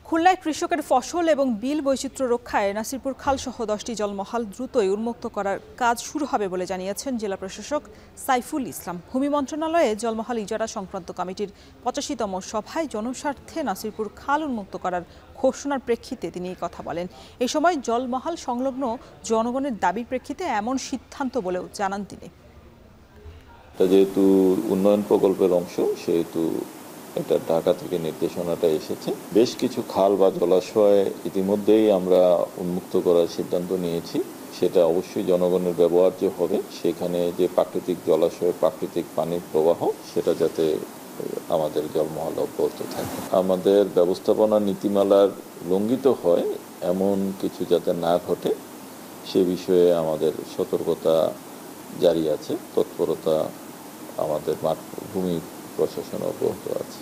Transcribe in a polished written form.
খুলনায় কৃষকের ফসল এবং বিল বৈচিত্র্য রক্ষায় নাসিরপুর খাল সহ 10টি জলমহাল দ্রুতই উন্মুক্ত করার কাজ শুরু হবে বলে জানিয়েছেন জেলা প্রশাসক সাইফুল ইসলাম। ভূমি মন্ত্রণালয়ে জলমহাল ইজারা সংক্রান্ত কমিটির 85তম সভায় জনস্বার্থে নাসিরপুর খাল উন্মুক্ত করার ঘোষণার প্রেক্ষিতে তিনি এই কথা বলেন। এই সময় জলমহাল সংলগ্ন জনগণের দাবির প্রেক্ষিতে এমন সিদ্ধান্ত বলেও জানান তিনি। যেহেতু উন্নয়ন প্রকল্পের অংশ সেহেতু এটা ঢাকা থেকে নির্দেশনাটা এসেছে। বেশ কিছু খাল বা জলাশয় ইতিমধ্যেই আমরা উন্মুক্ত করার সিদ্ধান্ত নিয়েছি। সেটা অবশ্যই জনগণের ব্যবহার্য হবে। সেখানে যে প্রাকৃতিক জলাশয়, প্রাকৃতিক পানির প্রবাহ সেটা যাতে আমাদের জলমহল অব্যাহত থাকে। আমাদের ব্যবস্থাপনা নীতিমালার লঙ্ঘিত হয় এমন কিছু যাতে না ঘটে সে বিষয়ে আমাদের সতর্কতা জারি আছে। তৎপরতা আমাদের ভূমি প্রশাসন অব্যাহত আছে।